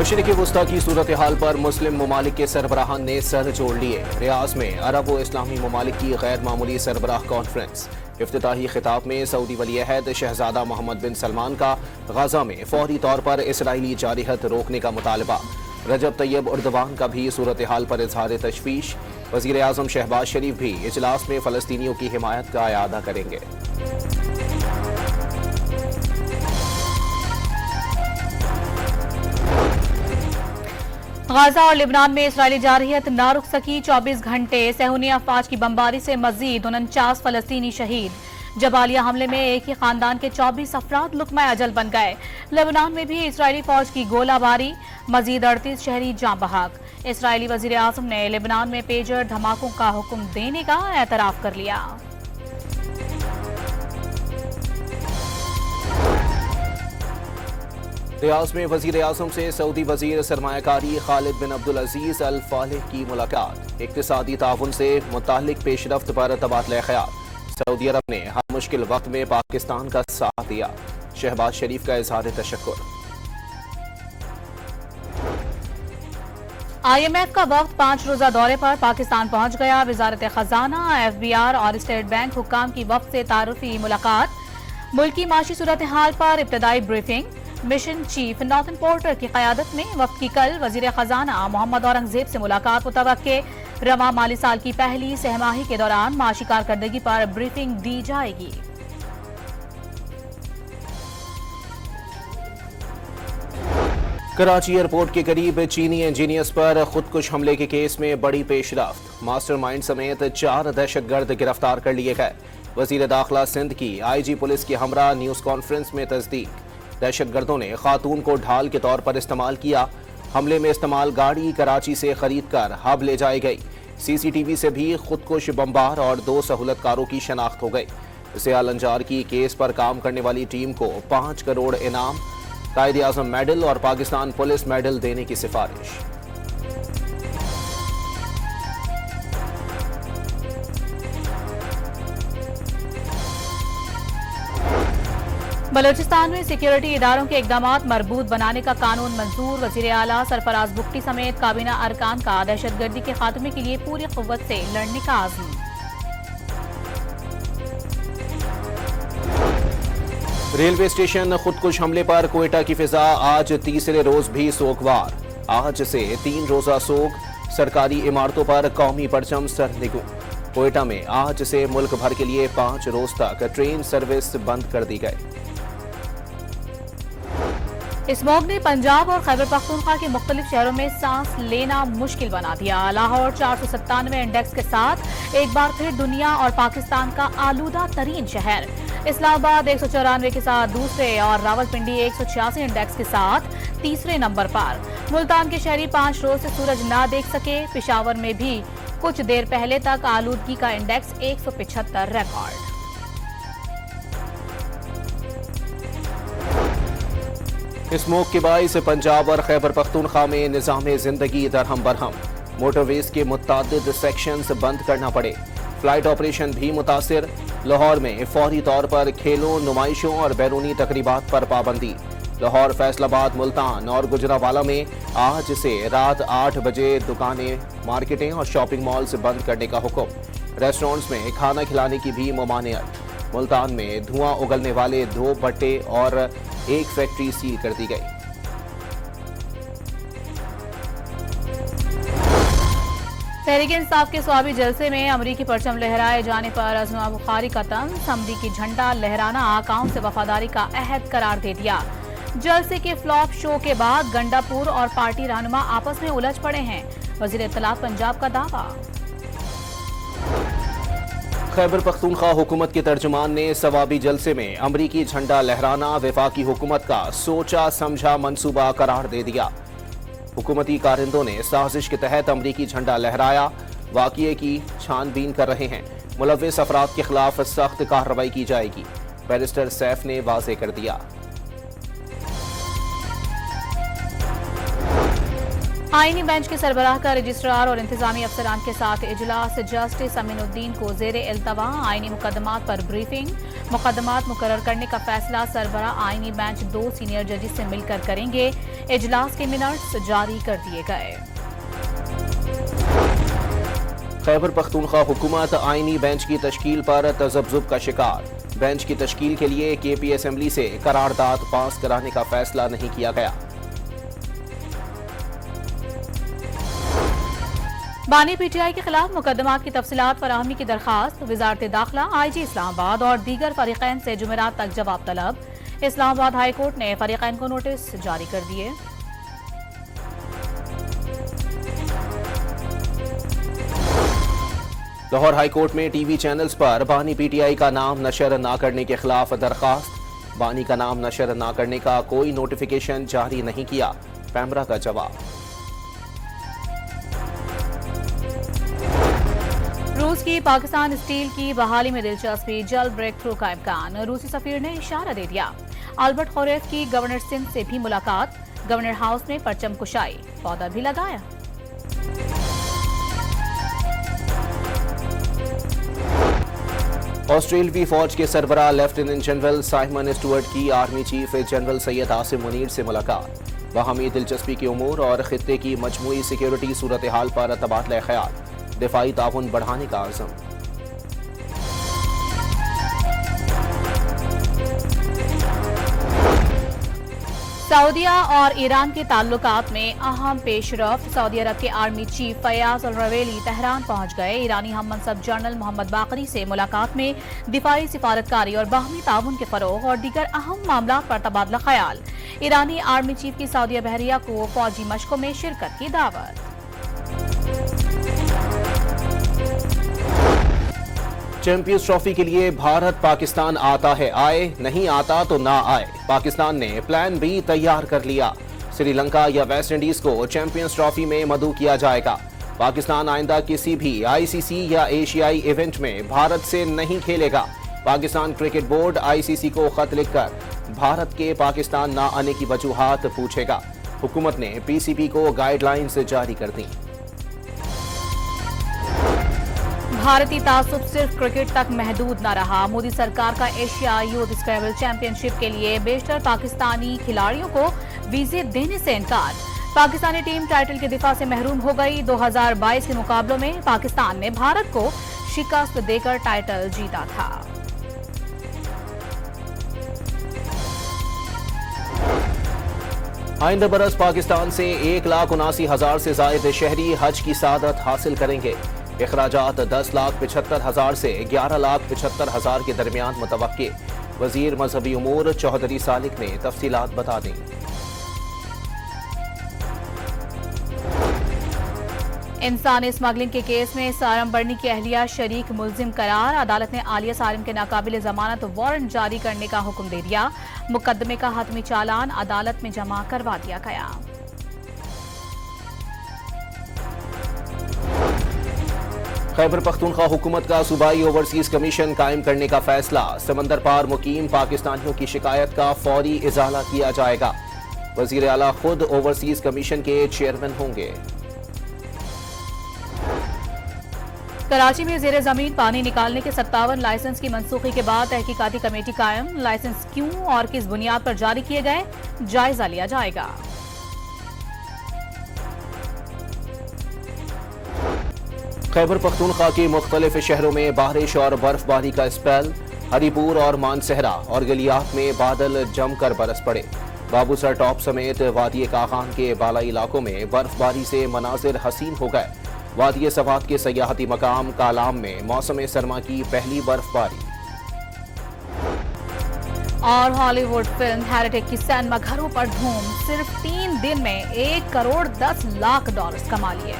मशरिक़ वुस्ता की सूरत हाल पर मुस्लिम ममालिक के सरबराहान ने सर जोड़ लिए। रियाज में अरब व इस्लामी ममालिक की गैर मामूली सरबराह कॉन्फ्रेंस। इफ्तिताही खिताब में सऊदी वली-ए-अहद शहजादा मोहम्मद बिन सलमान का गजा में फौरी तौर पर इसराइली जारिहत रोकने का मुतालबा। रजब तैयब उर्दवान का भी सूरत हाल पर इजहार तशवीश। वज़ीर आज़म शहबाज शरीफ भी इजलास में फ़लस्तीनियों की हिमायत का इआदा करेंगे। गाजा और लिबनान में इसराइली जारहियत न रुक सकी। 24 घंटे सहूनी अफवाज की बमबारी से मजीद 49 फलस्तीनी शहीद। जबालिया हमले में एक ही खानदान के 24 अफराद लुकमा अजल बन गए। लेबनान में भी इसराइली फौज की गोलाबारी, मजीद 38 शहरी जाँ बहक। इसराइली वजीर आज़म ने लेबनान में पेजर धमाकों का हुक्म देने का एतराफ कर लिया। रियाज में वजीर आज़म से सऊदी वजीर सरमायाकारी खालिद बिन अब्दुल अजीज अल फालिह की मुलाकात। इक्तिसादी ताउन से मुतालिक पेशरफ्त पर तबादला ख्याल। सऊदी अरब ने हर मुश्किल वक्त में पाकिस्तान का साथ दिया। शहबाज शरीफ का इजहार तशक्कुर। IMF का वक्त 5 रोजा दौरे पर पाकिस्तान पहुंच गया। वजारत खजाना, FBR और स्टेट बैंक हुक्काम की वक्त से तारुफी मुलाकात। मुल्की माशी सूरत हाल पर इब्तदाई briefing. Mission chief northern porter की क़यादत में वक्त की कल वजीर खजाना मोहम्मद औरंगजेब से मुलाकात मुतवक्के। रवा माली साल की पहली सहमाही के दौरान माशी कारकर्दगी पर ब्रीफिंग दी जाएगी। कराची एयरपोर्ट के करीब चीनी इंजीनियर्स पर खुदकुश हमले के केस में बड़ी पेशरफ्त। मास्टरमाइंड समेत 4 दहशतगर्द गिरफ्तार कर लिए गए। वजीर दाखिला सिंध की IG पुलिस की हमरा न्यूज कॉन्फ्रेंस में तस्दीक। दहशतगर्दों ने खातून को ढाल के तौर पर इस्तेमाल किया। हमले में इस्तेमाल गाड़ी कराची से खरीद कर हब ले जाई गई। CCTV से भी खुदकुश बमबार और 2 सहूलतकारों की शनाख्त हो गई। ज़िया लंजार की केस पर काम करने वाली टीम को 5 करोड़ इनाम, कायद-ए-आज़म मेडल और पाकिस्तान पुलिस मेडल देने की सिफारिश। बलोचिस्तान में सिक्योरिटी इदारों के इकदामात मरबूत बनाने का कानून मंजूर। वजीर आला सरफराज बुख्ती समेत काबीना अरकान का दहशतगर्दी के खात्मे के लिए पूरी कुव्वत से लड़ने का आज़म। रेलवे स्टेशन खुदकुश हमले पर क्वेटा की फिजा आज तीसरे रोज भी सोगवार। आज से 3 रोजा सोग। सरकारी इमारतों पर कौमी परचम सरनिगू। क्वेटा में आज से मुल्क भर के लिए 5 रोज तक ट्रेन सर्विस बंद कर दी गई। स्मॉग ने पंजाब और खैबर पख्तूनख्वा के मुख्तलिफ शहरों में सांस लेना मुश्किल बना दिया। लाहौर 497 इंडेक्स के साथ एक बार फिर दुनिया और पाकिस्तान का आलूदा तरीन शहर। इस्लामाबाद 194 के साथ दूसरे और रावलपिंडी 186 इंडेक्स के साथ तीसरे नंबर पर। मुल्तान के शहरी 5 रोज से सूरज ना देख सके। पेशावर में भी कुछ देर पहले तक आलूदगी का इंडेक्स 175 रिकॉर्ड। स्मोक के बाइस पंजाब और खैबर पख्तूनख्वा में निज़ाम जिंदगी दरहम बरहम। मोटरवेज के मुतादिद सेक्शंस बंद करना पड़े। फ्लाइट ऑपरेशन भी मुतासिर। लाहौर में फौरी तौर पर खेलों, नुमाइशों और बैरूनी तकरीबात पर पाबंदी। लाहौर, फैसलाबाद, मुल्तान और गुजरावाला में आज से रात 8 बजे दुकानें, मार्केटें और शॉपिंग मॉल्स बंद करने का हुक्म। रेस्टोरेंट्स में खाना खिलाने की भी ममानियत। मुल्तान में धुआं उगलने वाले 2 भट्टे और एक फैक्ट्री सील कर दी गई। तहरीक इंसाफ के स्वाबी जलसे में अमरीकी परचम लहराए जाने पर अज़मा बुखारी का तंज। अमरीकी झंडा लहराना आकाओं से वफादारी का अहद करार दे दिया। जलसे के फ्लॉप शो के बाद गंडापुर और पार्टी रहनुमा आपस में उलझ पड़े हैं। वज़ीर इत्तलात पंजाब का दावा। खैबर पख्तूनख्वा हुकूमत के तर्जुमान ने सवाबी जलसे में अमरीकी झंडा लहराना वफाकी हुकूमत का सोचा समझा मंसूबा करार दे दिया। हुकूमती कारिंदों ने साजिश के तहत अमरीकी झंडा लहराया। वाक़ये की छानबीन कर रहे हैं। मुलव्विस अफराद के खिलाफ सख्त कार्रवाई की जाएगी। बैरिस्टर सैफ ने वाज़े कर दिया। आईनी बेंच के सरबराह का रजिस्ट्रार और इंतजामी अफसरान के साथ इजलास। जस्टिस अमीनुद्दीन को जेर इल्तवा आईनी मुकदमात पर ब्रीफिंग। मुकदमात मुकर्रर करने का फैसला सरबराह आईनी बेंच 2 सीनियर जजेस से मिलकर करेंगे। इजलास के मिनट्स जारी कर दिए गए। खैबर पख्तूनख्वा हुकूमत आईनी बेंच की तश्कील पर तजब्जुब का शिकार। बेंच की तश्कील के लिए केपी असेंबली से करारदाद पास कराने का फैसला नहीं किया गया। बानी पीटीआई के खिलाफ मुकदमात की तफसीलात फराहमी की दरखास्त। वजारत दाखिला, आईजी इस्लामाबाद और दीगर फरीकैन से जुमेरात तक जवाब तलब। इस्लामाबाद हाई कोर्ट ने फरीकैन को नोटिस जारी कर दिए। लाहौर हाई कोर्ट में टीवी चैनल्स पर बानी पीटीआई का नाम नशर न करने के खिलाफ दरखास्त। बानी का नाम नशर न करने का कोई नोटिफिकेशन जारी नहीं किया, पैमरा का जवाब। रूस की पाकिस्तान स्टील की बहाली में दिलचस्पी, जल्द ब्रेक थ्रू का इम्कान। रूसी सफीर ने इशारा दे दिया। अल्बर्ट खौरेफ की गवर्नर सिंध से भी मुलाकात। गवर्नर हाउस में परचम कुशाई, पौधा भी लगाया। ऑस्ट्रेलवी फौज के सरबराह लेफ्टिनेंट जनरल साइमन स्टुअर्ट की army chief general Syed Asim Munir से मुलाकात। बाहमी दिलचस्पी के उमूर और खित्ते की मजमूई सिक्योरिटी सूरत हाल पर तबादला ख्याल। दिफाई ताउन बढ़ाने का आज़म। सऊदीया और ईरान के ताल्लुकात में अहम पेशरफ्त। सऊदी अरब के आर्मी चीफ फयाज अल रवेली तेहरान पहुंच गए। ईरानी हम मनसब जनरल मोहम्मद बाकरी से मुलाकात में दिफाई सिफारतकारी और बाहमी ताउन के फरोग और दीगर अहम मामलात पर तबादला ख्याल। ईरानी आर्मी चीफ की सऊदी बहरिया को फौजी मशकों में शिरकत की दावत। चैंपियंस ट्रॉफी के लिए भारत पाकिस्तान आता है, आए, नहीं आता तो ना आए। पाकिस्तान ने प्लान बी तैयार कर लिया। श्रीलंका या वेस्ट इंडीज को चैंपियंस ट्रॉफी में मदऊ किया जाएगा। पाकिस्तान आइंदा किसी भी आईसीसी या एशियाई इवेंट में भारत से नहीं खेलेगा। पाकिस्तान क्रिकेट बोर्ड आईसीसी को खत लिखकर भारत के पाकिस्तान न आने की वजूहात पूछेगा। हुकूमत ने पीसीबी को गाइडलाइंस जारी कर दी। भारतीय तासुब सिर्फ क्रिकेट तक महदूद न रहा। मोदी सरकार का एशिया यूथ स्क्रैबल चैंपियनशिप के लिए बेशतर पाकिस्तानी खिलाड़ियों को वीजे देने से इनकार। पाकिस्तानी टीम टाइटल के दिफा से महरूम हो गई। 2022 के मुकाबलों में पाकिस्तान ने भारत को शिकस्त देकर टाइटल जीता था। आइंदा बरस पाकिस्तान से 1,79,000 से जायद शहरी हज की सादत हासिल करेंगे। इखराजात 10,75,000 से 11,75,000 के दरमियान मुतवक्के। वजीर मजहबी उमूर चौधरी सालिक ने तफसीलात बता दी। इंसानी स्मगलिंग के केस में सारम बर्नी की अहलिया शरीक मुल्जिम करार। अदालत ने आलिया सारम के नाकाबिल जमानत वारंट जारी करने का हुक्म दे दिया। मुकदमे का हतमी चालान अदालत में जमा करवा दिया गया। खैबर पख्तूनख्वा हुकूमत का सूबाई ओवरसीज कमीशन कायम करने का फैसला। समंदर पार मुकीम पाकिस्तानियों की शिकायत का फौरी इजाला किया जाएगा। वजीर आला खुद ओवरसीज कमीशन के चेयरमैन होंगे। कराची में जेर जमीन पानी निकालने के 57 लाइसेंस की मनसूखी के बाद तहकीकाती कमेटी कायम। लाइसेंस क्यों और किस बुनियाद पर जारी किए गए, जायजा लिया जाएगा। खैबर पख्तूनख्वा के मुख्तलिफ शहरों में बारिश और बर्फबारी का स्पेल। हरीपुर और मानसहरा और गलियात में बादल जमकर बरस पड़े। बाबूसर टॉप समेत वादी काखान के बालाई इलाकों में बर्फबारी से मनाजिर हसीन हो गए। वादी सवात के सयाहती मकाम कालाम में मौसम सरमा की पहली बर्फबारी। और हॉलीवुड फिल्म हेरिटेज की सिनेमा घरों पर धूम। सिर्फ 3 दिन में $1 करोड़ 10 लाख कमा लिए।